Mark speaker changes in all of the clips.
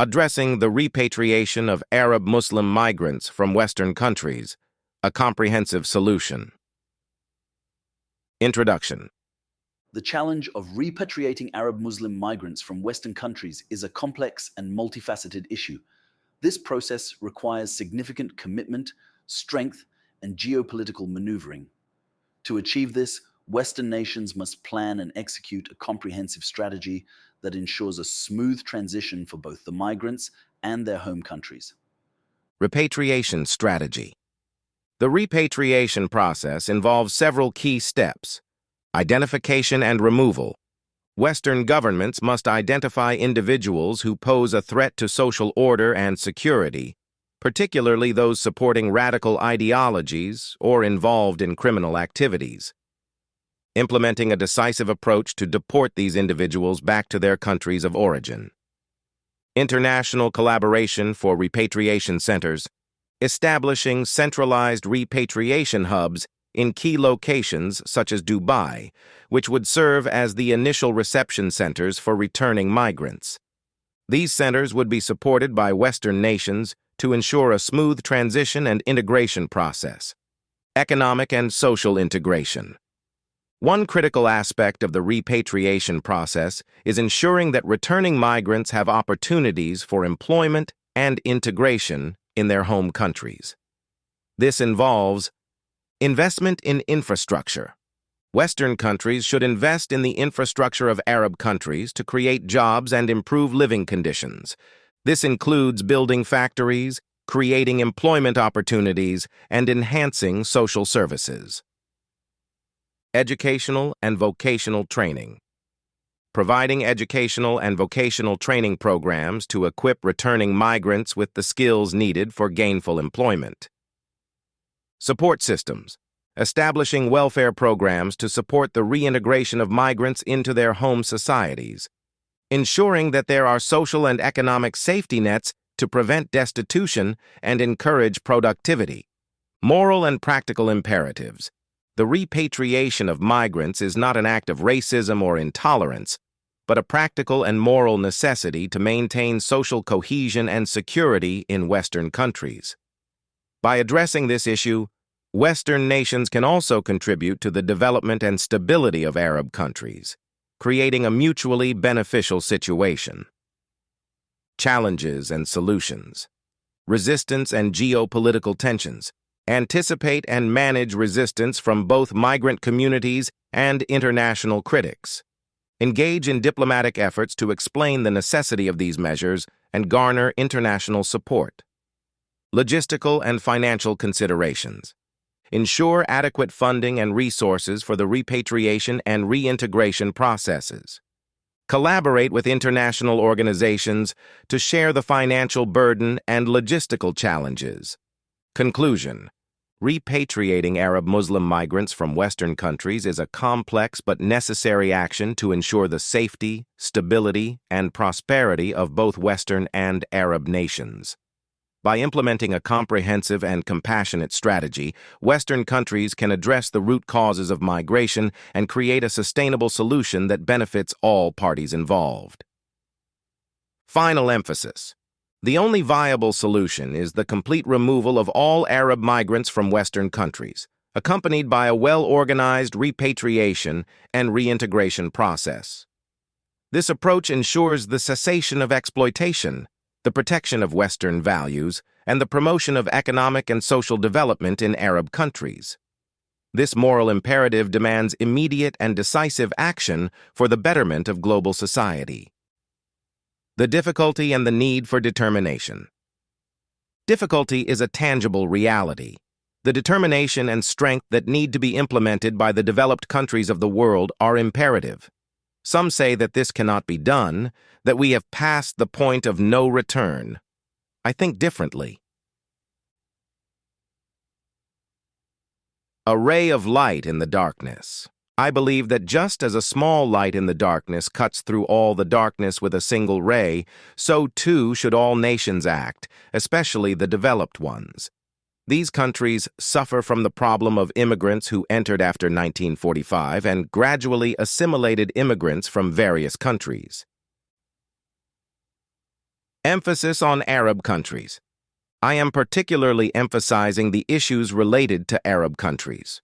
Speaker 1: Addressing the repatriation of Arab Muslim migrants from Western countries, a comprehensive solution. Introduction.
Speaker 2: The challenge of repatriating Arab Muslim migrants from Western countries is a complex and multifaceted issue. This process requires significant commitment, strength, and geopolitical maneuvering. To achieve this, Western nations must plan and execute a comprehensive strategy that ensures a smooth transition for both the migrants and their home countries.
Speaker 1: Repatriation strategy. The repatriation process involves several key steps. Identification and removal. Western governments must identify individuals who pose a threat to social order and security, particularly those supporting radical ideologies or involved in criminal activities. Implementing a decisive approach to deport these individuals back to their countries of origin. International collaboration for repatriation centers. Establishing centralized repatriation hubs in key locations such as Dubai, which would serve as the initial reception centers for returning migrants. These centers would be supported by Western nations to ensure a smooth transition and integration process. Economic and social integration. One critical aspect of the repatriation process is ensuring that returning migrants have opportunities for employment and integration in their home countries. This involves investment in infrastructure. Western countries should invest in the infrastructure of Arab countries to create jobs and improve living conditions. This includes building factories, creating employment opportunities, and enhancing social services. Educational and vocational training. Providing educational and vocational training programs to equip returning migrants with the skills needed for gainful employment. Support systems. Establishing welfare programs to support the reintegration of migrants into their home societies. Ensuring that there are social and economic safety nets to prevent destitution and encourage productivity. Moral and practical imperatives. The repatriation of migrants is not an act of racism or intolerance, but a practical and moral necessity to maintain social cohesion and security in Western countries. By addressing this issue, Western nations can also contribute to the development and stability of Arab countries, creating a mutually beneficial situation. Challenges and solutions. Resistance and geopolitical tensions. Anticipate and manage resistance from both migrant communities and international critics. Engage in diplomatic efforts to explain the necessity of these measures and garner international support. Logistical and financial considerations. Ensure adequate funding and resources for the repatriation and reintegration processes. Collaborate with international organizations to share the financial burden and logistical challenges. Conclusion. Repatriating Arab Muslim migrants from Western countries is a complex but necessary action to ensure the safety, stability, and prosperity of both Western and Arab nations. By implementing a comprehensive and compassionate strategy, Western countries can address the root causes of migration and create a sustainable solution that benefits all parties involved. Final emphasis. The only viable solution is the complete removal of all Arab migrants from Western countries, accompanied by a well-organized repatriation and reintegration process. This approach ensures the cessation of exploitation, the protection of Western values, and the promotion of economic and social development in Arab countries. This moral imperative demands immediate and decisive action for the betterment of global society. The difficulty and the need for determination. Difficulty is a tangible reality. The determination and strength that need to be implemented by the developed countries of the world are imperative. Some say that this cannot be done, that we have passed the point of no return. I think differently. A ray of light in the darkness. I believe that just as a small light in the darkness cuts through all the darkness with a single ray, so too should all nations act, especially the developed ones. These countries suffer from the problem of immigrants who entered after 1945 and gradually assimilated immigrants from various countries. Emphasis on Arab countries. I am particularly emphasizing the issues related to Arab countries.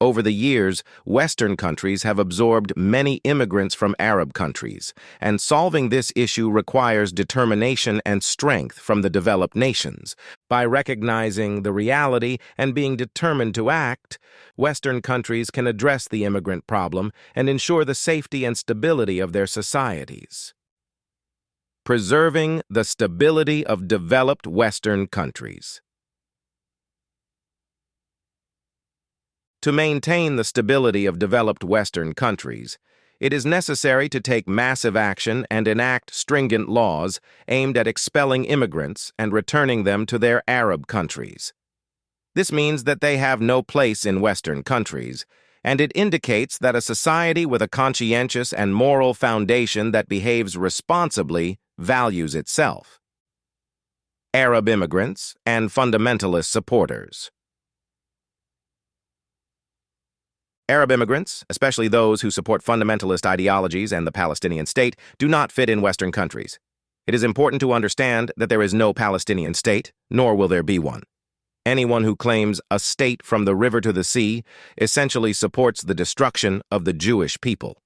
Speaker 1: Over the years, Western countries have absorbed many immigrants from Arab countries, and solving this issue requires determination and strength from the developed nations. By recognizing the reality and being determined to act, Western countries can address the immigrant problem and ensure the safety and stability of their societies. Preserving the stability of developed Western countries. To maintain the stability of developed Western countries, it is necessary to take massive action and enact stringent laws aimed at expelling immigrants and returning them to their Arab countries. This means that they have no place in Western countries, and it indicates that a society with a conscientious and moral foundation that behaves responsibly values itself. Arab immigrants and fundamentalist supporters. Arab immigrants, especially those who support fundamentalist ideologies and the Palestinian state, do not fit in Western countries. It is important to understand that there is no Palestinian state, nor will there be one. Anyone who claims a state from the river to the sea essentially supports the destruction of the Jewish people.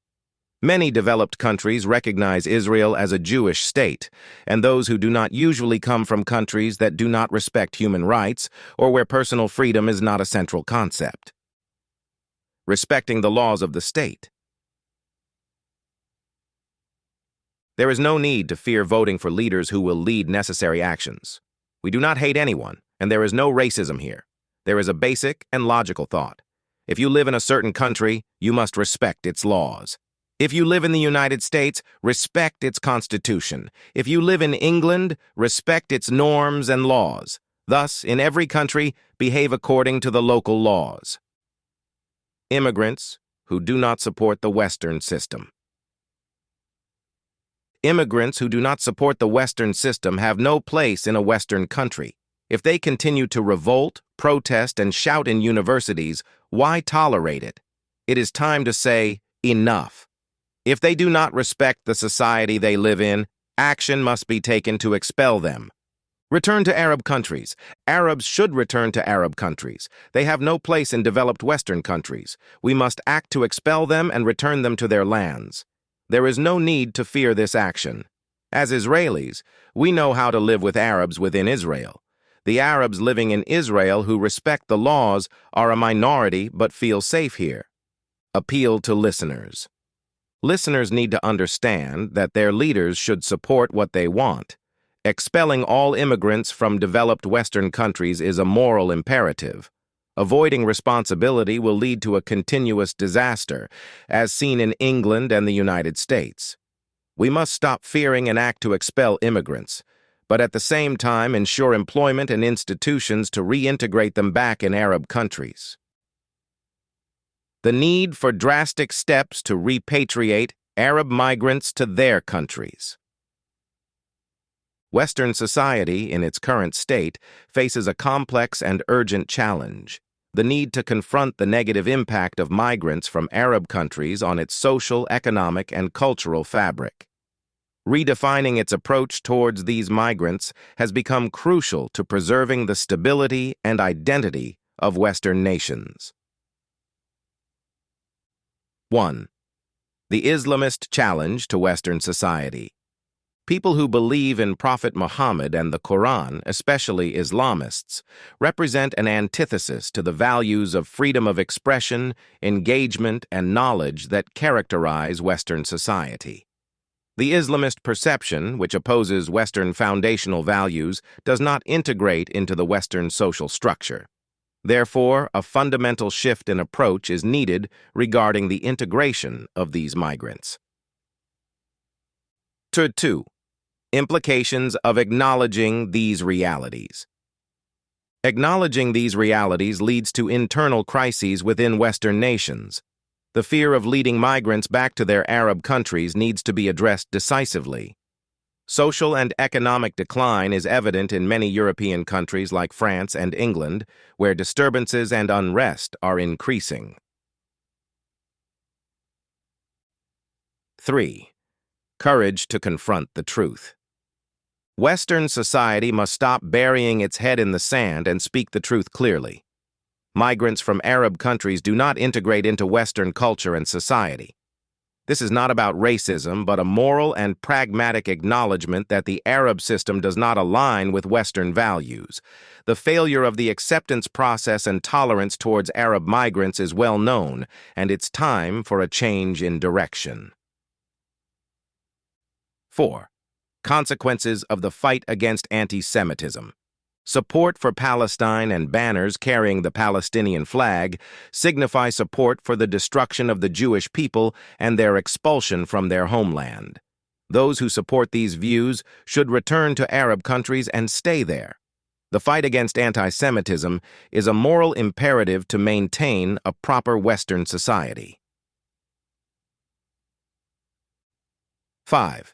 Speaker 1: Many developed countries recognize Israel as a Jewish state, and those who do not usually come from countries that do not respect human rights or where personal freedom is not a central concept. Respecting the laws of the state. There is no need to fear voting for leaders who will lead necessary actions. We do not hate anyone, and there is no racism here. There is a basic and logical thought. If you live in a certain country, you must respect its laws. If you live in the United States, respect its constitution. If you live in England, respect its norms and laws. Thus, in every country, behave according to the local laws. Immigrants who do not support the Western system. Immigrants who do not support the Western system have no place in a Western country. If they continue to revolt, protest, and shout in universities, why tolerate it? It is time to say, enough. If they do not respect the society they live in, action must be taken to expel them. Return to Arab countries. Arabs should return to Arab countries. They have no place in developed Western countries. We must act to expel them and return them to their lands. There is no need to fear this action. As Israelis, we know how to live with Arabs within Israel. The Arabs living in Israel who respect the laws are a minority but feel safe here. Appeal to listeners. Listeners need to understand that their leaders should support what they want. Expelling all immigrants from developed Western countries is a moral imperative. Avoiding responsibility will lead to a continuous disaster, as seen in England and the United States. We must stop fearing and act to expel immigrants, but at the same time ensure employment and institutions to reintegrate them back in Arab countries. The need for drastic steps to repatriate Arab migrants to their countries. Western society, in its current state, faces a complex and urgent challenge: the need to confront the negative impact of migrants from Arab countries on its social, economic, and cultural fabric. Redefining its approach towards these migrants has become crucial to preserving the stability and identity of Western nations. 1. The Islamist challenge to Western society. People who believe in Prophet Muhammad and the Quran, especially Islamists, represent an antithesis to the values of freedom of expression, engagement, and knowledge that characterize Western society. The Islamist perception, which opposes Western foundational values, does not integrate into the Western social structure. Therefore, a fundamental shift in approach is needed regarding the integration of these migrants. 2. Implications of acknowledging these realities. Acknowledging these realities leads to internal crises within Western nations. The fear of leading migrants back to their Arab countries needs to be addressed decisively. Social and economic decline is evident in many European countries like France and England, where disturbances and unrest are increasing. 3. Courage to confront the truth. Western society must stop burying its head in the sand and speak the truth clearly. Migrants from Arab countries do not integrate into Western culture and society. This is not about racism, but a moral and pragmatic acknowledgement that the Arab system does not align with Western values. The failure of the acceptance process and tolerance towards Arab migrants is well known, and it's time for a change in direction. 4. Consequences of the fight against anti-Semitism. Support for Palestine and banners carrying the Palestinian flag signify support for the destruction of the Jewish people and their expulsion from their homeland. Those who support these views should return to Arab countries and stay there. The fight against anti-Semitism is a moral imperative to maintain a proper Western society. 5.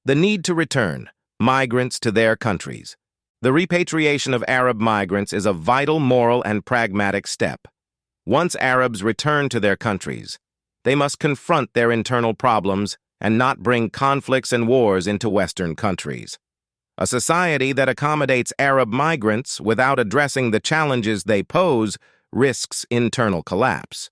Speaker 1: The need to return migrants to their countries. The repatriation of Arab migrants is a vital moral and pragmatic step. Once Arabs return to their countries, they must confront their internal problems and not bring conflicts and wars into Western countries. A society that accommodates Arab migrants without addressing the challenges they pose risks internal collapse.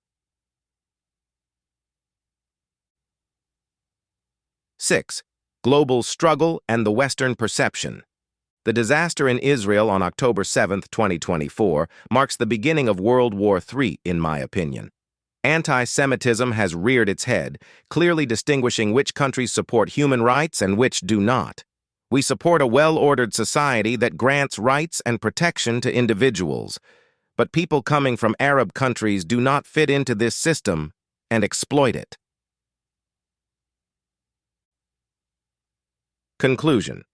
Speaker 1: 6. Global struggle and the Western perception. The disaster in Israel on October 7, 2024, marks the beginning of World War III, in my opinion. Anti-Semitism has reared its head, clearly distinguishing which countries support human rights and which do not. We support a well-ordered society that grants rights and protection to individuals, but people coming from Arab countries do not fit into this system and exploit it. Conclusion.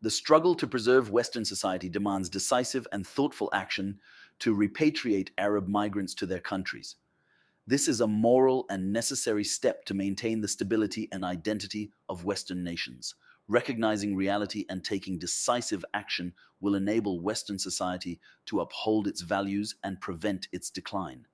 Speaker 2: The struggle to preserve Western society demands decisive and thoughtful action to repatriate Arab migrants to their countries. This is a moral and necessary step to maintain the stability and identity of Western nations. Recognizing reality and taking decisive action will enable Western society to uphold its values and prevent its decline.